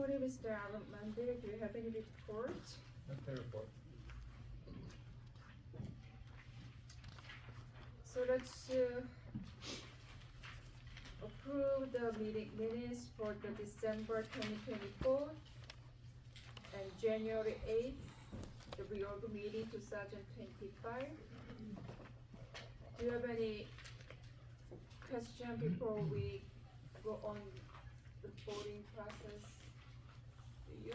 morning, Mr. Alan Monday. Do you have any report? Okay, report. So let's approve the meeting minutes for the December 2024 and January 8th, the reorg meeting 2025. Do you have any question before we go on the voting process? Do you?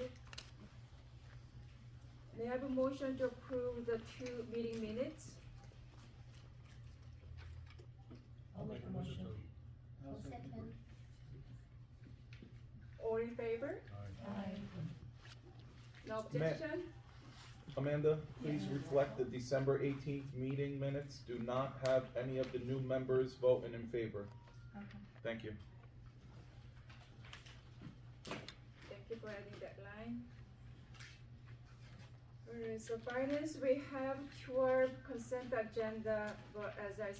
May I have a motion to approve the two meeting minutes? I'll make a motion. I'll second. All in favor? Aye. No objection? Amanda, please reflect the December 18th meeting minutes. Do not have any of the new members voting in favor. Okay. Thank you. Thank you for adding that line. Alright, so finance, we have 12 consent agenda, but as I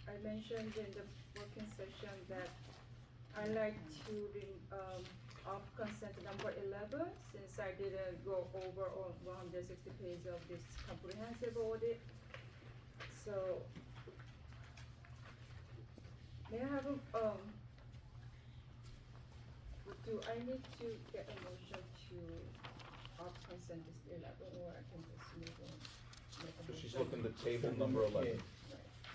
I mentioned in the working session that I like to off consent number 11, since I didn't go over on 160 pages of this comprehensive audit. So, may I have do I need to get a motion to off consent this 11, or I can just move on? Make a So she's motion? looking at table number 11. Right.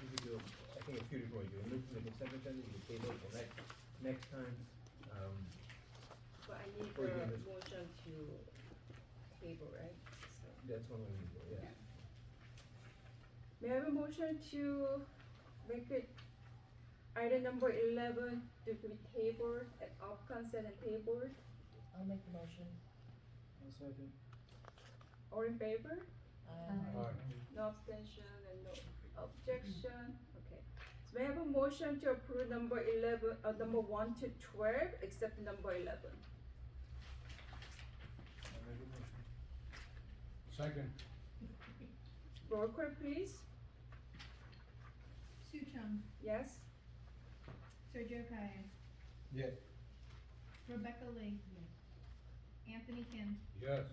You could do, I think a few before you do, move to the consent agenda, you can table it till next time. But I need Or you a can just- motion to table, right? So, That's one way to do it, yeah. may I have a motion to make it item number 11 to be tabled, and off consent and tabled? I'll make the motion. I'll second. All in favor? Aye. No abstention and no objection, okay. So may I have a motion to approve number 1 to 12, except number 11? I'll make a motion. Second. Roll call, please. Sue Chung, Yes? Sergio Kaya, Yes. Rebecca Lee. Anthony Kim, Yes.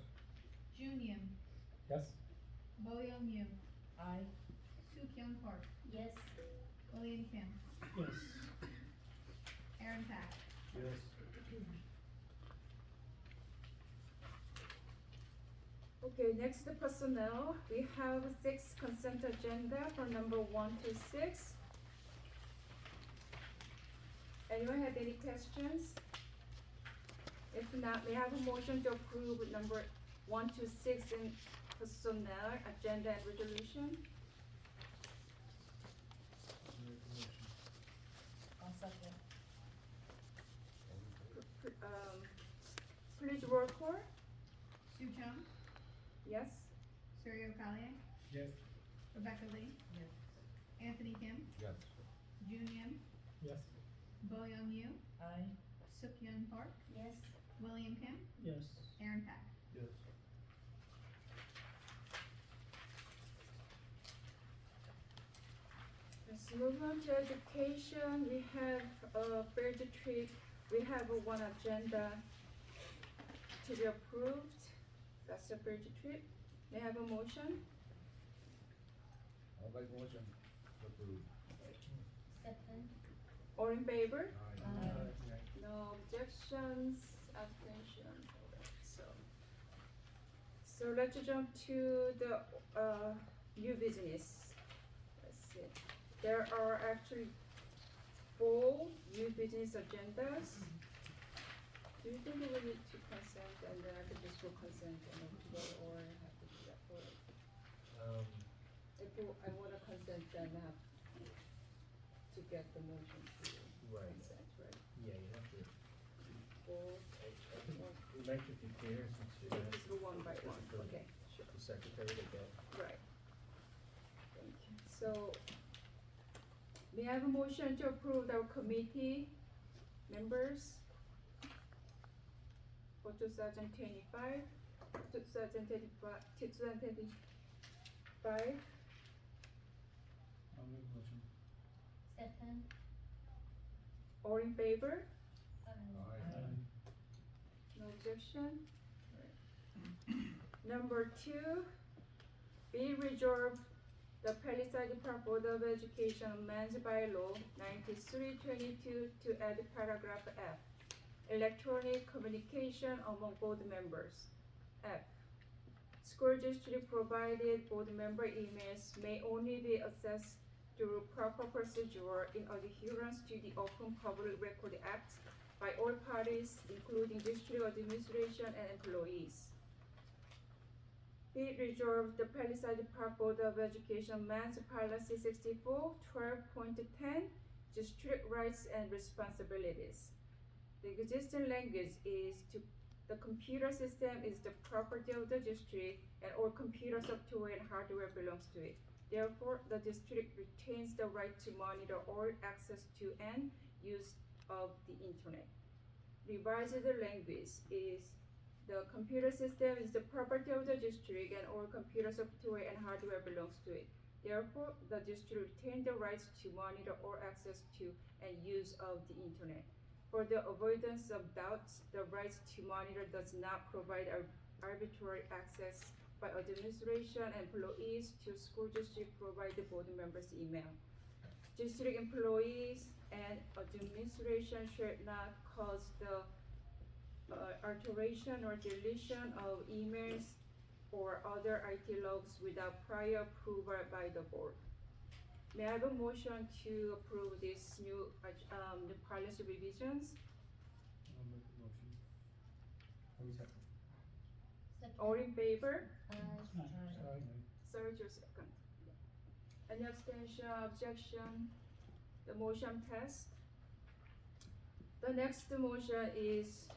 Jun Yim, Yes. Bo Young Yu, Aye. Soo Kyung Park, Yes. William Kim, Yes. Aaron Pack. Yes. Okay, next the personnel. We have 6 consent agenda from number 1 to 6. Anyone have any questions? If not, may I have a motion to approve number 1 to 6 in personnel agenda and resolution? I'll make a motion. I'll second. Please roll call. Sue Chung, Yes? Sergio Kaya, Yes. Rebecca Lee. Yes. Anthony Kim, Yes. Jun Yim, Yes. Bo Young Yu, Aye. Soo Kyung Park, Yes. William Kim, Yes. Aaron Pack. Yes. Let's move on to education. We have a field trip. We have one agenda to be approved. That's the field trip. May I have a motion? I'll make a motion to approve. Second. All in favor? Aye. No objections, abstentions, alright, so let's jump to the, new business. Let's see, there are actually 4 new business agendas. Do you think we will need to consent, and then I could just go consent and then together, or I have to do that for it? I wanna consent, then I have to get the motion to Right. consent, right? Yeah, you have to, Or, it might just be clearer since you're gonna just go one by one, for okay, sure. the secretary to get. Right. Thank you. So, may I have a motion to approve our committee members for 2025, 2025? I'll make a motion. Second. All in favor? Aye. Aye. No objection? Number 2, be resolved, the Palisades Park Board of Education amends by law 9322 to add paragraph F, electronic communication among board members. F, school district provided board member emails may only be accessed through proper procedure in adherence to the Open Public Record Act by all parties, including district administration and employees. Be it resolved, the Palisades Park Board of Education amends Policy 64, 12.10, district rights and responsibilities. The existing language is the computer system is the property of the district and all computer software and hardware belongs to it. Therefore, the district retains the right to monitor all access to and use of the internet. Revised language is the computer system is the property of the district and all computer software and hardware belongs to it. Therefore, the district retains the rights to monitor all access to and use of the internet. For the avoidance of doubts, the rights to monitor does not provide arbitrary access by administration and employees to school district provided board members' email. District employees and administration should not cause the alteration or deletion of emails or other IT logs without prior approval by the board. May I have a motion to approve this new the policy revisions? I'll make the motion. Second. Second. All in favor? Sorry. Third or second? Any abstention, objection? The motion passed. The next motion is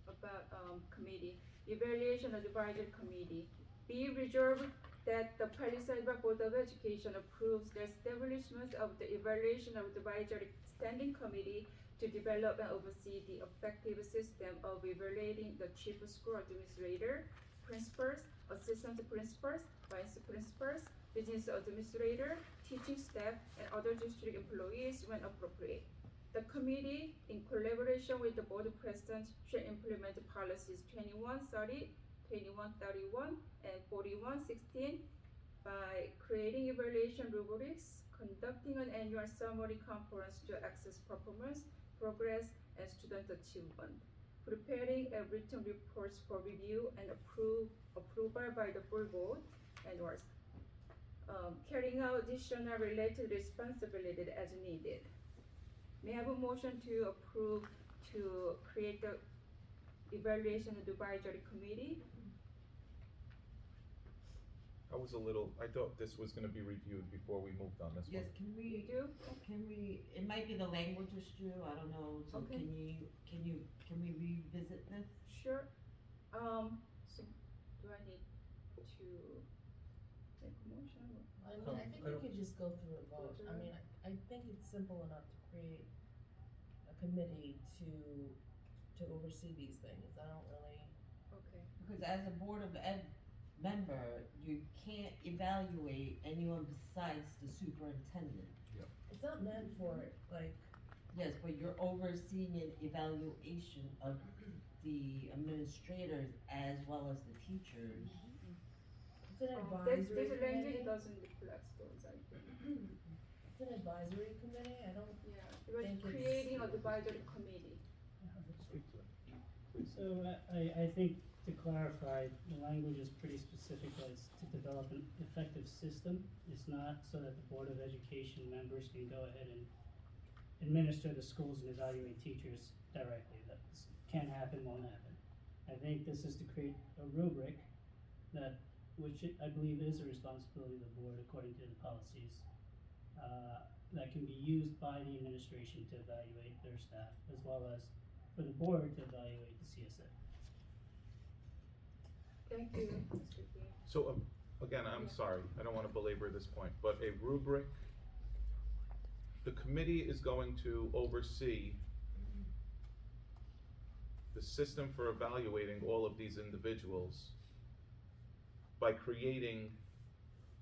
about committee, evaluation advisory committee. Be resolved that the Palisades Board of Education approves the establishment of the evaluation advisory standing committee to develop and oversee the effective system of evaluating the chief school administrator, principals, assistant principals, vice principals, business administrator, teaching staff, and other district employees when appropriate. The committee, in collaboration with the board president, should implement policies 2130, 2131, and 4116 by creating evaluation rubrics, conducting an annual summary conference to assess performance, progress, and student achievement, preparing a written reports for review and approval by the full board, and carrying out additional related responsibilities as needed. May I have a motion to approve to create the evaluation advisory committee? I thought this was gonna be reviewed before we moved on this one. Yes, You do? it might be the language issue, I don't know, so Okay. can we revisit this? Sure. So do I need to make a motion? I mean, I think I we don't- could just go through and vote. I mean, I think it's simple enough to create a committee to oversee these things. I don't really. Okay. Because as a Board of Ed member, you can't evaluate anyone besides the superintendent. It's not meant for like. Yes, but you're overseeing an evaluation of the administrators as well as the teachers. It's an This advisory language committee. doesn't reflect those, I think. It's an advisory committee. I don't. Yeah, it was Think it's- creating an advisory committee. Speak to it. So I think to clarify, the language is pretty specific that it's to develop an effective system. It's not so that the Board of Education members can go ahead and administer the schools and evaluate teachers directly. That can't happen, won't happen. I think this is to create a rubric which I believe is a responsibility of the board according to the policies, that can be used by the administration to evaluate their staff, as well as for the board to evaluate the CSA. Thank you, Mr. Dean. So, again, I'm Yeah. sorry, I don't wanna belabor this point, but a rubric, the committee is going to oversee the system for evaluating all of these individuals by creating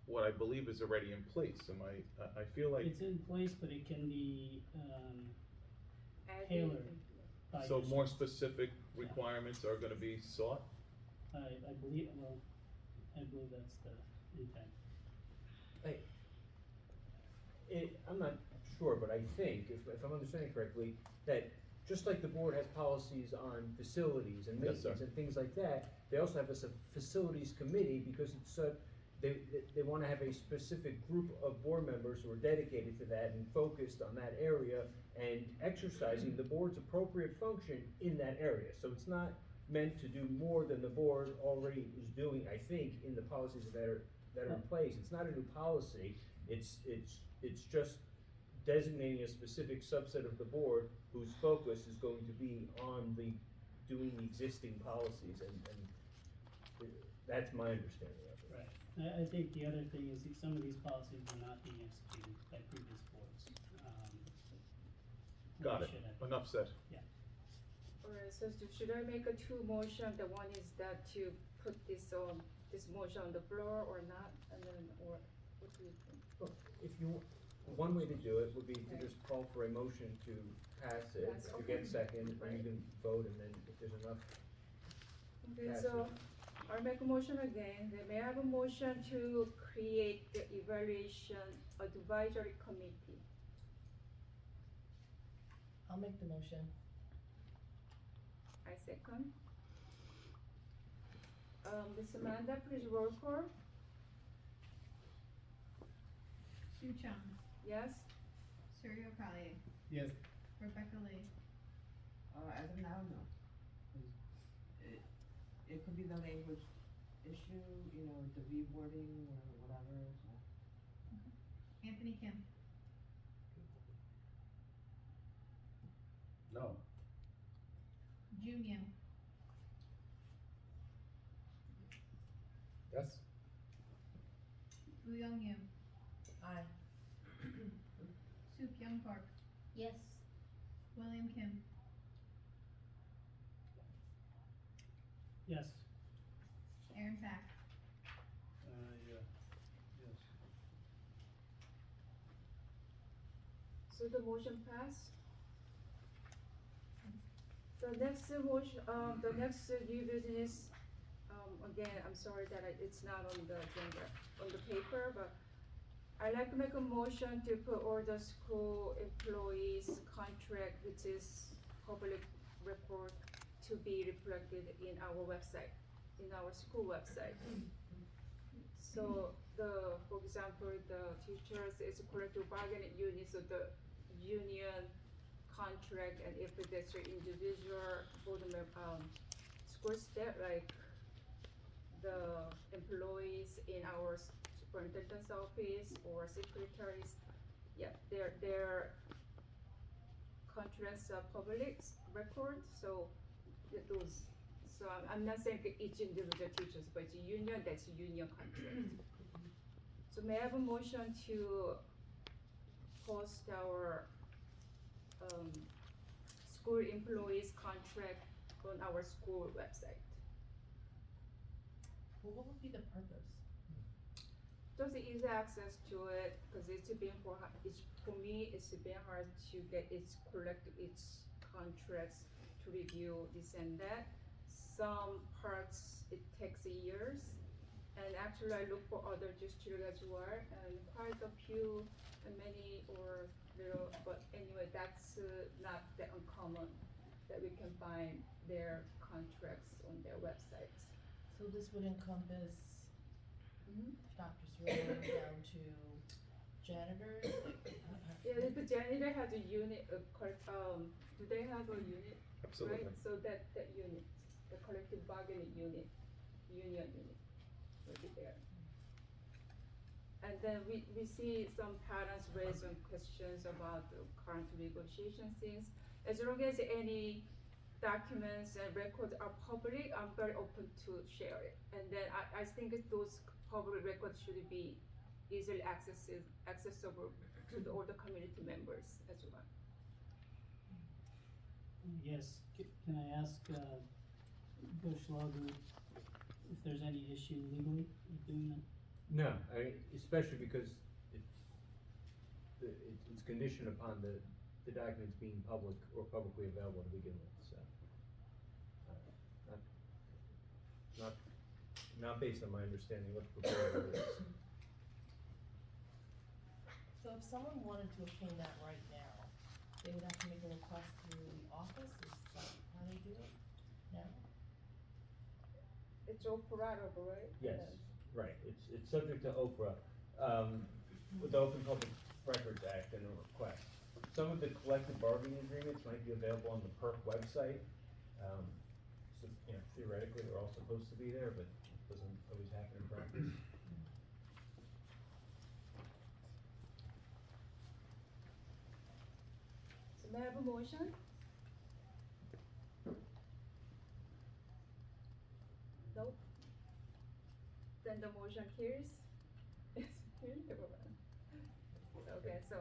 what I believe is already in place. I feel like, It's in place, but it can be Adding- tailored by so your more school. specific requirements are gonna be sought? I believe, well, I believe that's the intent. I'm not sure, but I think, if I'm understanding correctly, that just like the board has policies on facilities and Yes, sir. maintenance and things like that, they also have a facilities committee, because it's they wanna have a specific group of board members who are dedicated to that and focused on that area and exercising the board's appropriate function in that area. So it's not meant to do more than the board already is doing, I think, in the policies that are in place. It's not a new policy, it's just designating a specific subset of the board whose focus is going to be on doing the existing policies, and that's my understanding of it. Right. I think the other thing is that some of these policies were not being executed by previous boards. Got we it, should have- enough said. Alright, so should I make a two motion? The one is that to put this motion on the floor or not, and then, or what do you think? Well, if you, one way to do it would be to just call for a motion to pass it, Pass, to okay. get second, and you can vote, and then if there's enough, Okay, pass so it. I'll make a motion again. Then may I have a motion to create the evaluation advisory committee? I'll make the motion. I second. Ms. Amanda, please roll call. Sue Chung, Yes? Surya Kali, Yes. Rebecca Lee, As of now, no. It could be the language issue, the rewording or whatever, so. Anthony Kim, No. Jun Yim, Yes. Woo Young Yu, Aye. Soo Kyung Park, Yes. William Kim, Yes. Aaron Pack, Yeah, yes. So the motion passed. The next motion, the next new business, again, I'm sorry that it's not on the agenda, on the paper, but I'd like to make a motion to put all the school employees' contract, which is public record, to be reflected in our website, in our school website. So for example, the teachers is collective bargaining unit, so the union contract, and if there's an individual board member, school staff, like the employees in our superintendent's office or secretaries, yeah, their contracts are public record, so those, so I'm not saying that each individual teachers, but it's a union, that's a union contract. So may I have a motion to post our school employees contract on our school website? Well, what would be the purpose? Just easy access to it, cause it's been for me, it's been hard to get its contracts to review this and that. Some parts, it takes years, and actually I look for other districts as well, and quite a few, many or little, but anyway, that's not that uncommon that we can find their contracts on their websites. So this would encompass Mhm. Dr. Surya down to janitors, like, Yeah, the janitor has a unit, do they have a unit? Absolutely. Right, so that unit, the collective bargaining unit, union unit, will be there. And then we see some parents raising questions about the current negotiation things. As long as any documents and records are public, I'm very open to share it. And then I think those public records should be easily accessible to all the community members as well. Yes, can I ask, Bush Law Group if there's any issue legally with doing that? No, especially because it's conditioned upon the documents being public or publicly available to begin with, so. not based on my understanding what the proposal is. So if someone wanted to obtain that right now, they would have to make a request through the office, is that how they do it now? It's operable, right? Yes, right, it's subject to Oprah, with the Open Public Records Act and a request. Some of the collective bargaining agreements might be available on the PERC website. So, theoretically, they're all supposed to be there, but it doesn't always happen in practice. So may I have a motion? Nope. Then the motion carries? Yes, carries, everyone. Okay, so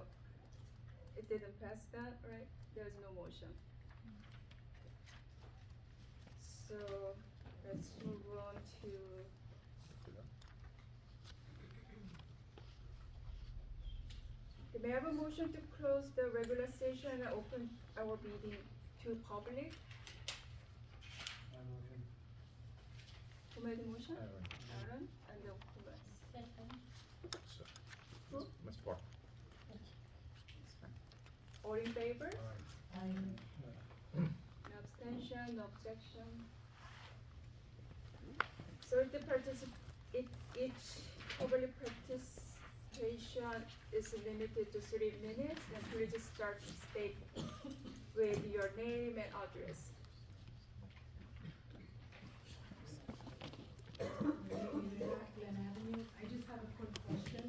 it didn't pass that, right? There's no motion. So let's move on to may I have a motion to close the regular session and open our meeting to public? My motion. Who made the motion? Aaron. Aaron, and then who else? So, Who? Ms. Park. All in favor? I, No abstention, no objection. So if the each public participation is limited to 3 minutes, then please start state with your name and address. Glen Avenue. I just have a quick question.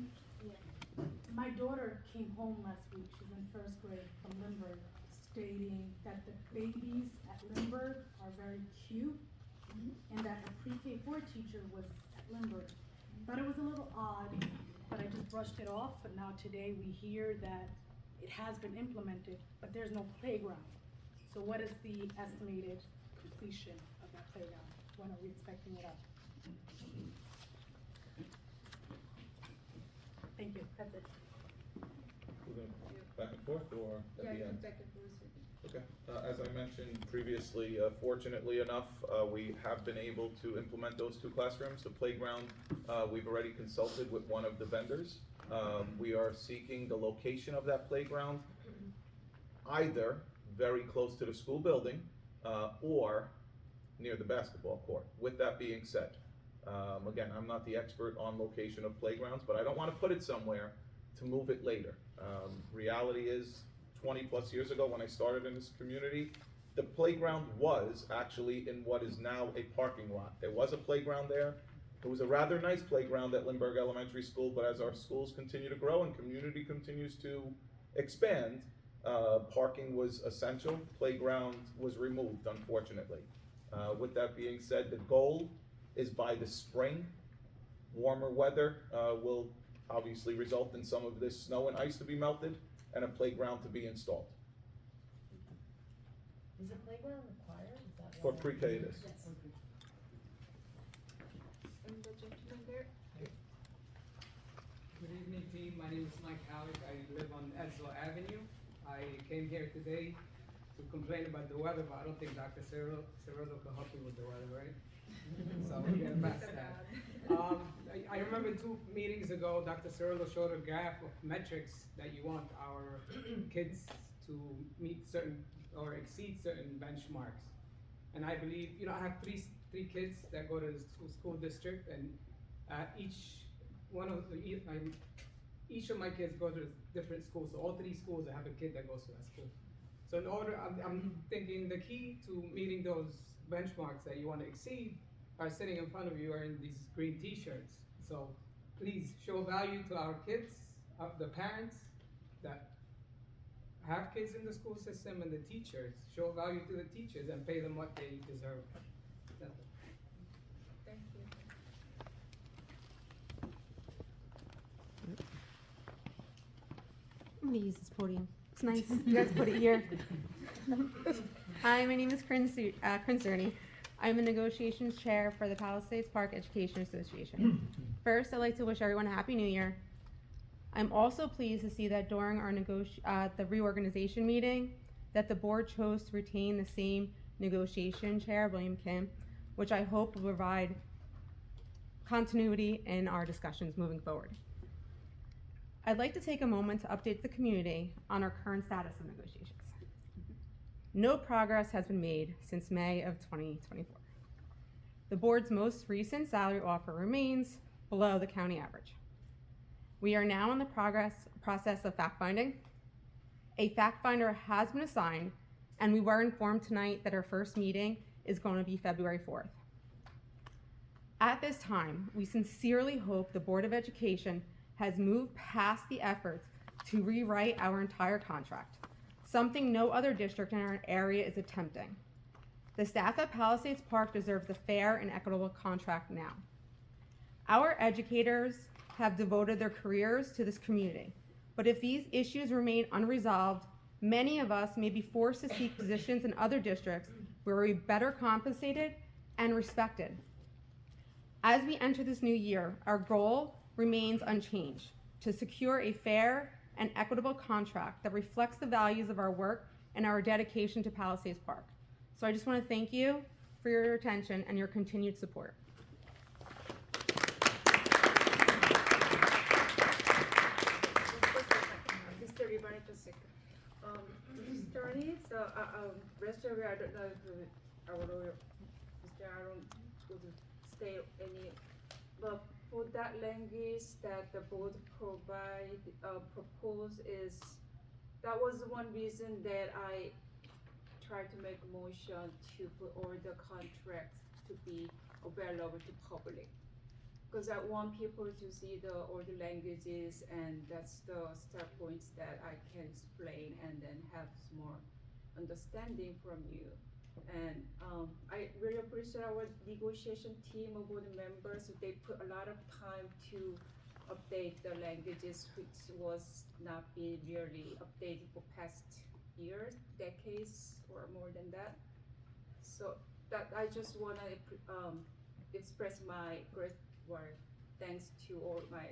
My daughter came home last week, she's in first grade from Lindbergh, stating that the babies at Lindbergh are very cute, and that her pre-K 4 teacher was at Lindbergh. Thought it was a little odd, but I just brushed it off, but now today we hear that it has been implemented, but there's no playground. So what is the estimated completion of that playground? When are we expecting it up? Thank you, that's it. We're gonna back and forth or Yeah, at the you end? can take it, Bruce. Okay, as I mentioned previously, fortunately enough, we have been able to implement those 2 classrooms. The playground, we've already consulted with one of the vendors. We are seeking the location of that playground, either very close to the school building, or near the basketball court. With that being said, again, I'm not the expert on location of playgrounds, but I don't wanna put it somewhere to move it later. Reality is, 20+ years ago when I started in this community, the playground was actually in what is now a parking lot. There was a playground there. It was a rather nice playground at Lindbergh Elementary School, but as our schools continue to grow and community continues to expand, parking was essential. Playground was removed, unfortunately. With that being said, the goal is by the spring, warmer weather will obviously result in some of this snow and ice to be melted, and a playground to be installed. is a playground required, is that? For why- pre-K it is. Yes. And the gentleman there? Good evening, team. My name is Mike Halleck. I live on Edsel Avenue. I came here today to complain about the weather, but I don't think Dr. Cirillo can help me with the weather, right? So we're gonna pass that. I remember 2 meetings ago, Dr. Cirillo showed a graph of metrics that you want our kids to meet certain or exceed certain benchmarks. And I believe, I have three kids that go to the school district, and each of my kids go to different schools. So all 3 schools, I have a kid that goes to that school. So I'm thinking the key to meeting those benchmarks that you want to exceed are sitting in front of you wearing these green t-shirts. So please show value to our kids, the parents that have kids in the school system, and the teachers. Show value to the teachers and pay them what they deserve. That's it. Thank you. I'm gonna use this podium. It's nice. You guys put it here. Hi, my name is Corinne Cerny. I'm the negotiations chair for the Palisades Park Education Association. First, I'd like to wish everyone a Happy New Year. I'm also pleased to see that during our the reorganization meeting, that the board chose to retain the same negotiation chair, William Kim, which I hope will provide continuity in our discussions moving forward. I'd like to take a moment to update the community on our current status of negotiations. No progress has been made since May of 2024. The board's most recent salary offer remains below the county average. We are now in the process of fact-finding. A fact finder has been assigned, and we were informed tonight that our first meeting is going to be February 4th. At this time, we sincerely hope the Board of Education has moved past the efforts to rewrite our entire contract, something no other district in our area is attempting. The staff at Palisades Park deserves a fair and equitable contract now. Our educators have devoted their careers to this community, but if these issues remain unresolved, many of us may be forced to seek positions in other districts where we're better compensated and respected. As we enter this new year, our goal remains unchanged: to secure a fair and equitable contract that reflects the values of our work and our dedication to Palisades Park. So I just want to thank you for your attention and your continued support. Mr. Rivera, just a second. Mr. Attorney, so, rest of it, I don't know if our lawyer, Mr. Aaron, would state any, but for that language that the board propose is, that was one reason that I tried to make a motion to put all the contracts to be available to public. Because I want people to see all the languages, and that's the start points that I can explain and then have some more understanding from you. And I really appreciate our negotiation team of board members. They put a lot of time to update the languages, which was not being really updated for past years, decades, or more than that. So that I just want to express my gratitude. Thanks to all my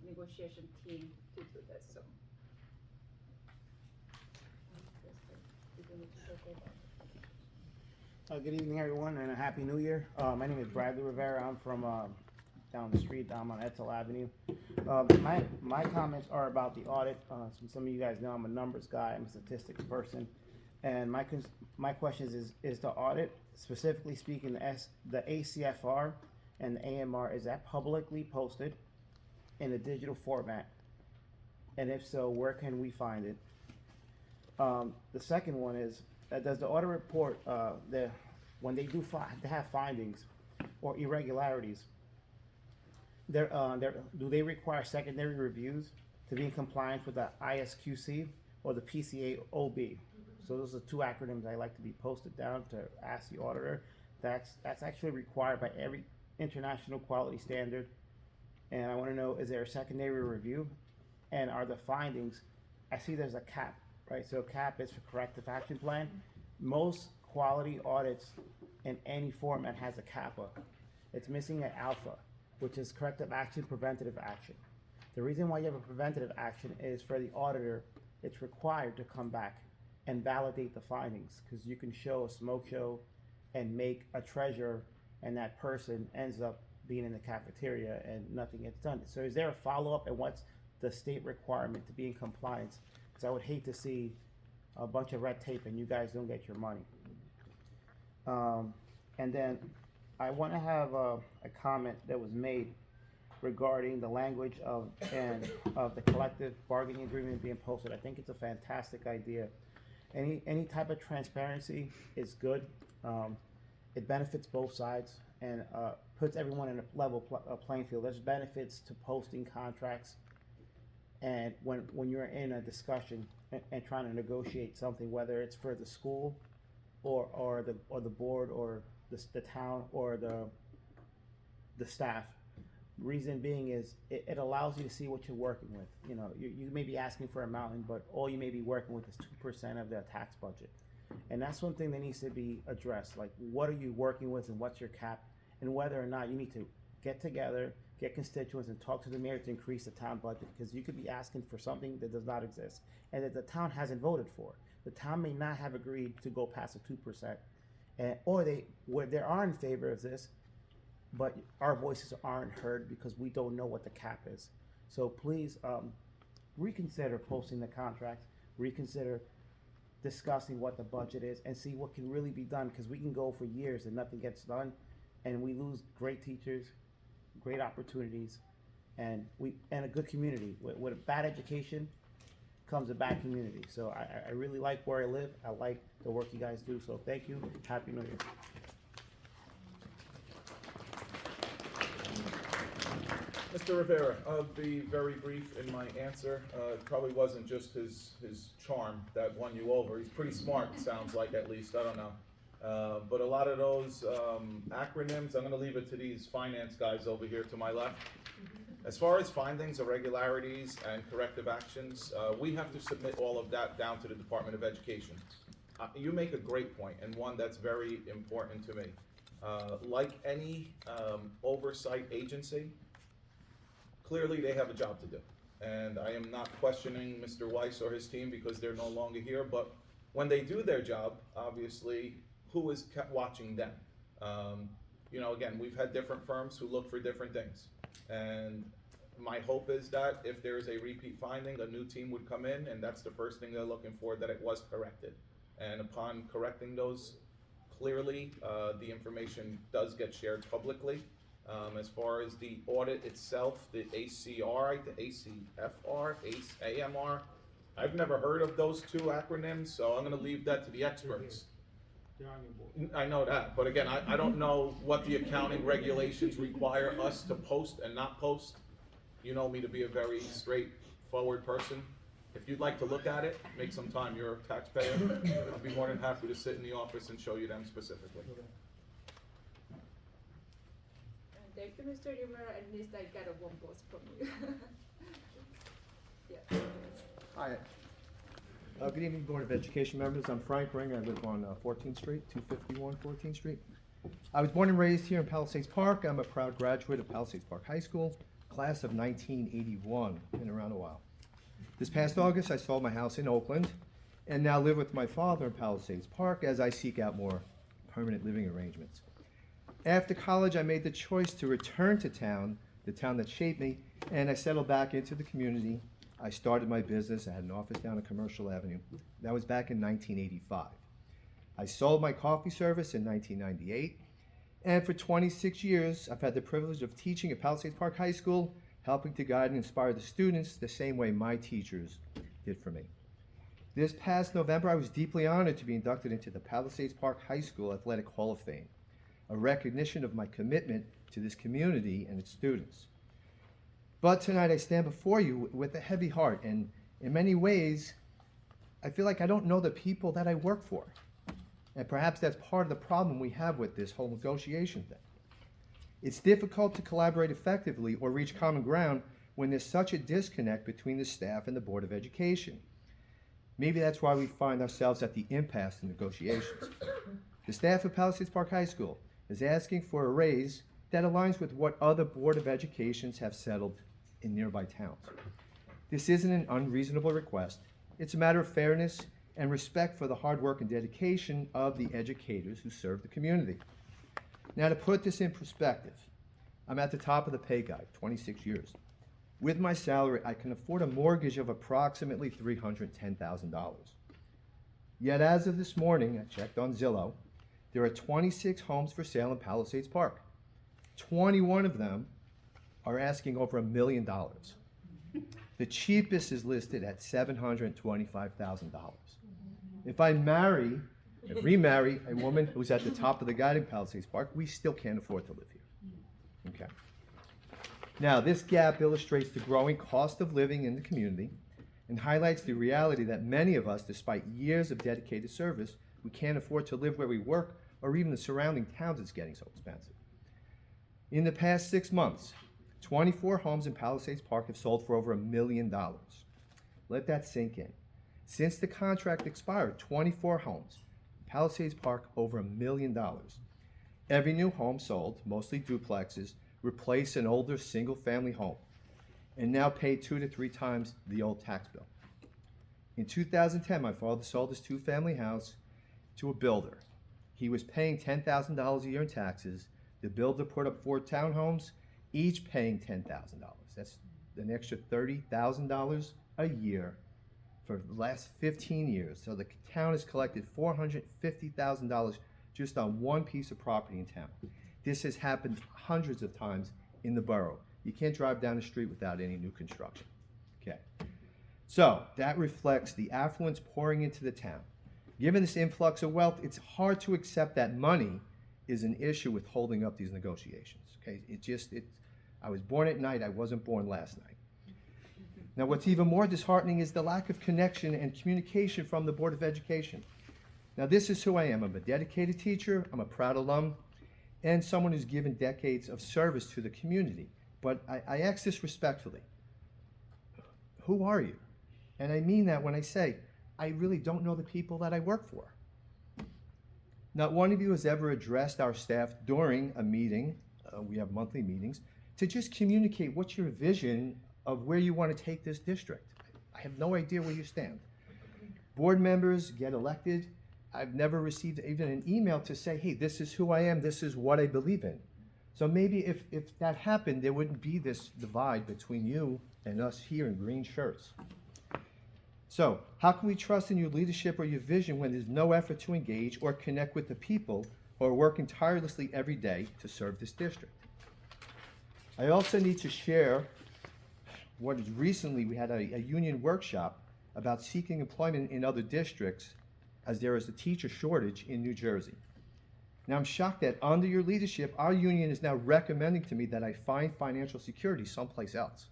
negotiation team to do that. So. Good evening, everyone, and a happy new year. My name is Bradley Rivera. I'm from down the street, down on Edsel Avenue. My comments are about the audit. Some of you guys know I'm a numbers guy. I'm a statistics person, and my question is the audit, specifically speaking, the ACFR and the AMR, is that publicly posted in a digital format? And if so, where can we find it? The second one is, does the audit report, when they do have findings or irregularities, do they require secondary reviews to be in compliance with the ISQC or the PCAOB? So those are two acronyms I like to be posted down to ask the auditor. That's actually required by every international quality standard. And I want to know, is there a secondary review? And are the findings, I see there's a CAP, right? So CAP is for corrective action plan. Most quality audits in any format has a CAPA. It's missing an alpha, which is corrective action, preventative action. The reason why you have a preventative action is for the auditor, it's required to come back and validate the findings, because you can show a smoke show and make a treasure, and that person ends up being in the cafeteria and nothing gets done. So is there a follow-up, and what's the state requirement to be in compliance? Because I would hate to see a bunch of red tape and you guys don't get your money. And then I want to have a comment that was made regarding the language of the collective bargaining agreement being posted. I think it's a fantastic idea. Any type of transparency is good. It benefits both sides and puts everyone in a level playing field. There's benefits to posting contracts, and when you're in a discussion and trying to negotiate something, whether it's for the school or the board or the town or the staff. Reason being is it allows you to see what you're working with. You know, you may be asking for a mountain, but all you may be working with is 2% of the tax budget. And that's one thing that needs to be addressed. Like, what are you working with and what's your cap? And whether or not you need to get together, get constituents and talk to the mayor to increase the town budget, because you could be asking for something that does not exist and that the town hasn't voted for. The town may not have agreed to go past the 2%. Or they are in favor of this, but our voices aren't heard because we don't know what the cap is. So please, reconsider posting the contracts, reconsider discussing what the budget is, and see what can really be done, because we can go for years and nothing gets done, and we lose great teachers, great opportunities, and a good community. With a bad education comes a bad community. So I really like where I live. I like the work you guys do. So thank you. Happy New Year. Mr. Rivera, I'll be very brief in my answer. It probably wasn't just his charm that won you over. He's pretty smart, it sounds like, at least, I don't know. But a lot of those acronyms, I'm gonna leave it to these finance guys over here to my left. As far as findings, irregularities, and corrective actions, we have to submit all of that down to the Department of Education. You make a great point, and one that's very important to me. Like any oversight agency, clearly they have a job to do. And I am not questioning Mr. Weiss or his team because they're no longer here, but when they do their job, obviously, who is watching them? You know, again, we've had different firms who look for different things. And my hope is that if there is a repeat finding, a new team would come in, and that's the first thing they're looking for, that it was corrected. And upon correcting those, clearly, the information does get shared publicly. As far as the audit itself, the ACR, the ACFR, AMR, I've never heard of those two acronyms, so I'm gonna leave that to the experts. I know that, but again, I don't know what the accounting regulations require us to post and not post. You know me to be a very straightforward person. If you'd like to look at it, make some time, you're a taxpayer. I'd be more than happy to sit in the office and show you them specifically. Thank you, Mr. Rivera. At least I got a one vote from you. Yes. Hi. Good evening, Board of Education members. I'm Frank Ring. I live on 14th Street, 251 14th Street. I was born and raised here in Palisades Park. I'm a proud graduate of Palisades Park High School, class of 1981. Been around a while. This past August, I sold my house in Oakland and now live with my father in Palisades Park as I seek out more permanent living arrangements. After college, I made the choice to return to town, the town that shaped me, and I settled back into the community. I started my business. I had an office down on Commercial Avenue. That was back in 1985. I sold my coffee service in 1998, and for 26 years, I've had the privilege of teaching at Palisades Park High School, helping to guide and inspire the students the same way my teachers did for me. This past November, I was deeply honored to be inducted into the Palisades Park High School Athletic Hall of Fame, a recognition of my commitment to this community and its students. But tonight I stand before you with a heavy heart, and in many ways, I feel like I don't know the people that I work for. And perhaps that's part of the problem we have with this whole negotiation thing. It's difficult to collaborate effectively or reach common ground when there's such a disconnect between the staff and the Board of Education. Maybe that's why we find ourselves at the impasse in negotiations. The staff of Palisades Park High School is asking for a raise that aligns with what other Board of Educations have settled in nearby towns. This isn't an unreasonable request. It's a matter of fairness and respect for the hard work and dedication of the educators who serve the community. Now, to put this in perspective, I'm at the top of the pay guide, 26 years. With my salary, I can afford a mortgage of approximately $310,000. Yet as of this morning, I checked on Zillow, there are 26 homes for sale in Palisades Park. 21 of them are asking over $1 million. The cheapest is listed at $725,000. If I remarry a woman who's at the top of the guide in Palisades Park, we still can't afford to live here. Okay. Now, this gap illustrates the growing cost of living in the community and highlights the reality that many of us, despite years of dedicated service, we can't afford to live where we work, or even the surrounding towns is getting so expensive. In the past 6 months, 24 homes in Palisades Park have sold for over $1 million. Let that sink in. Since the contract expired, 24 homes, Palisades Park, over $1 million. Every new home sold, mostly duplexes, replace an older single-family home and now pay 2 to 3 times the old tax bill. In 2010, my father sold his 2-family house to a builder. He was paying $10,000 a year in taxes. The builder put up 4 townhomes, each paying $10,000. That's an extra $30,000 a year for the last 15 years. So the town has collected $450,000 just on one piece of property in town. This has happened hundreds of times in the borough. You can't drive down the street without any new construction. Okay. So that reflects the affluence pouring into the town. Given this influx of wealth, it's hard to accept that money is an issue with holding up these negotiations. Okay, I was born at night, I wasn't born last night. Now, what's even more disheartening is the lack of connection and communication from the Board of Education. Now, this is who I am. I'm a dedicated teacher, I'm a proud alum, and someone who's given decades of service to the community. But I ask this respectfully. Who are you? And I mean that when I say, I really don't know the people that I work for. Not one of you has ever addressed our staff during a meeting, we have monthly meetings, to just communicate what's your vision of where you want to take this district. I have no idea where you stand. Board members get elected. I've never received even an email to say, hey, this is who I am, this is what I believe in. So maybe if that happened, there wouldn't be this divide between you and us here in green shirts. So, how can we trust in your leadership or your vision when there's no effort to engage or connect with the people who are working tirelessly every day to serve this district? I also need to share what is recently we had a union workshop about seeking employment in other districts as there is a teacher shortage in New Jersey. Now, I'm shocked that under your leadership, our union is now recommending to me that I find financial security someplace else.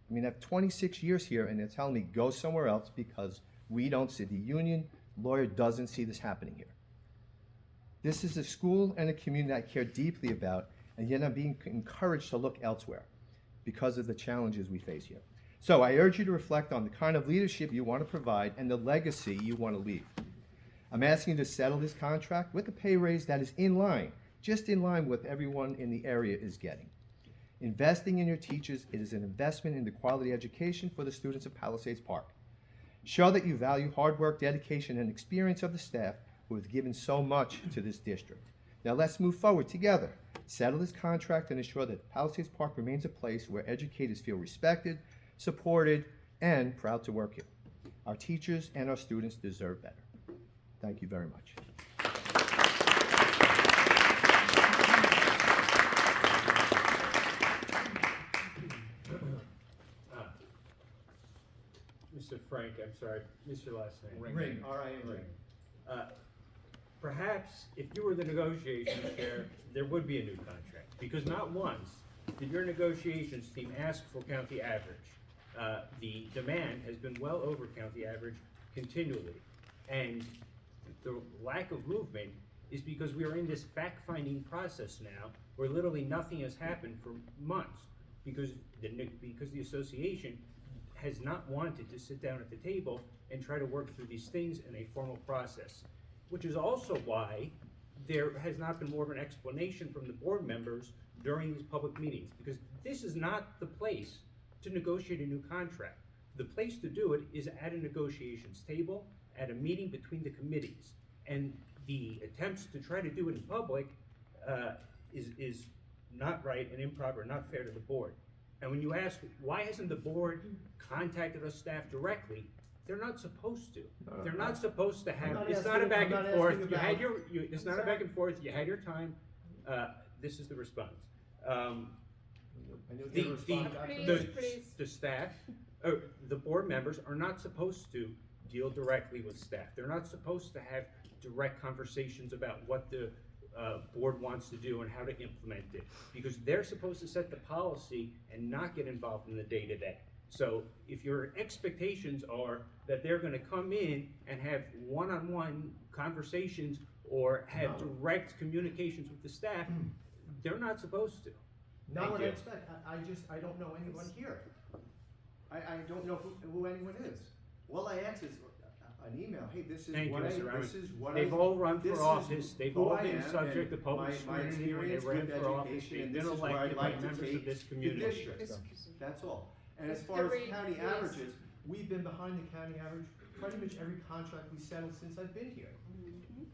I mean, I have 26 years here, and they're telling me go somewhere else because we don't see, the union lawyer doesn't see this happening here. This is a school and a community I care deeply about, and yet I'm being encouraged to look elsewhere because of the challenges we face here. So I urge you to reflect on the kind of leadership you want to provide and the legacy you want to leave. I'm asking you to settle this contract with a pay raise that is in line, just in line with everyone in the area is getting. Investing in your teachers, it is an investment in the quality education for the students of Palisades Park. Show that you value hard work, dedication, and experience of the staff who have given so much to this district. Now let's move forward together. Settle this contract and ensure that Palisades Park remains a place where educators feel respected, supported, and proud to work here. Our teachers and our students deserve better. Thank you very much. Mr. Frank, I'm sorry, Mr. Last name. Ring, R-I-N-G. Perhaps if you were the negotiation chair, there would be a new contract, because not once did your negotiations team ask for county average. The demand has been well over county average continually, and the lack of movement is because we are in this fact-finding process now, where literally nothing has happened for months, because the association has not wanted to sit down at the table and try to work through these things in a formal process, which is also why there has not been more of an explanation from the board members during these public meetings, because this is not the place to negotiate a new contract. The place to do it is at a negotiations table, at a meeting between the committees, and the attempts to try to do it in public is not right and improper, not fair to the board. And when you ask, why hasn't the board contacted us staff directly, they're not supposed to. They're not supposed to have, it's not a back and forth, you had your, it's not a back and forth, you had your time, this is the response. The staff, the board members are not supposed to deal directly with staff. They're not supposed to have direct conversations about what the board wants to do and how to implement it, because they're supposed to set the policy and not get involved in the day-to-day. So if your expectations are that they're gonna come in and have one-on-one conversations or have direct communications with the staff, they're not supposed to. Not what I expect. I don't know anyone here. I don't know who anyone is. All I ask is an email. Hey, this is what They've all run for office. They've all been subject to public scrutiny when they ran for office. They've been elected by members of this community. That's all. And as far as county averages, we've been behind the county average pretty much every contract we settled since I've been here.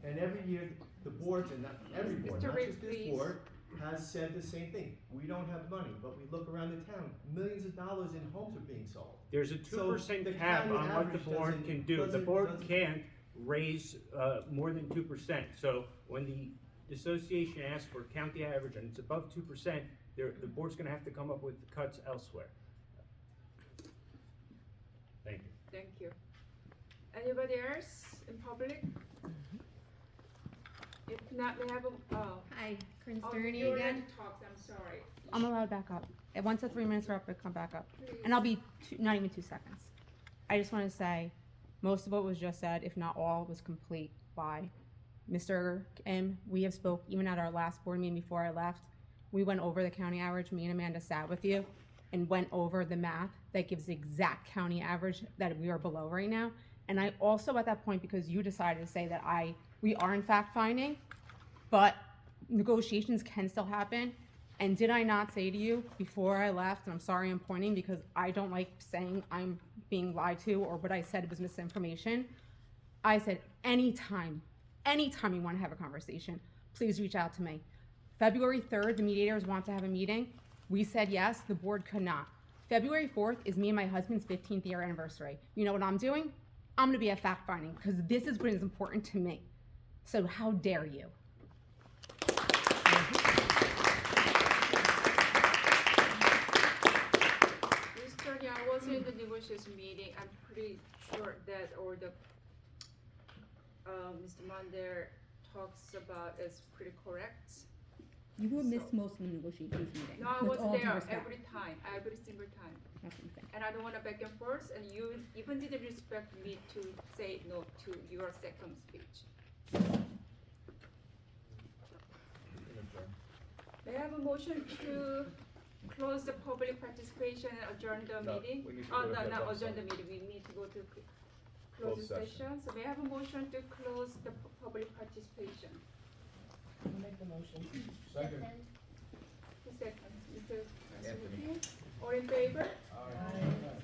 And every year, the boards, and not every board, not just this board, has said the same thing. We don't have money, but we look around the town, millions of dollars in homes are being sold. There's a So 2% the cap county on what the average board doesn't- can do. The doesn't- board doesn't- can't raise, more than 2%. So when the association asks for county average and it's above 2%, the board's gonna have to come up with cuts elsewhere. Thank you. Thank you. Anybody else in public? If not, we have a, Hi, Corinne oh, Sterney you already again. talked, I'm sorry. I'm allowed back up. Once the 3 minutes are up, I come back up. Please. And I'll be not even 2 seconds. I just want to say, most of what was just said, if not all, was complete by Mr. M. We have spoke, even at our last board meeting before I left, we went over the county average. Me and Amanda sat with you and went over the math that gives the exact county average that we are below right now. And I also, at that point, because you decided to say that we are in fact finding, but negotiations can still happen. And did I not say to you before I left, and I'm sorry I'm pointing because I don't like saying I'm being lied to or what I said was misinformation. I said, anytime you want to have a conversation, please reach out to me. February 3rd, the mediators want to have a meeting. We said yes, the board could not. February 4th is me and my husband's 15th year anniversary. You know what I'm doing? I'm gonna be at fact finding because this is what is important to me. So how dare you? Mr. Yang, I was in the negotiation meeting, I'm pretty sure that, or the, Mr. Mander talks about is pretty correct. You will miss So- most of the negotiations meeting. No, I with was all due there respect. every single time. That's what I'm saying. And I don't wanna back and forth, and you even didn't respect me to say no to your second speech. May I have a motion to close the public participation and adjourn the No, meeting? we need to Oh, go to no, the not closed adjourn the session. meeting, we need to go to Closed closed session. session. So may I have a motion to close the public participation? I'll make the motion. Who seconds? Mr. Anthony. All in favor?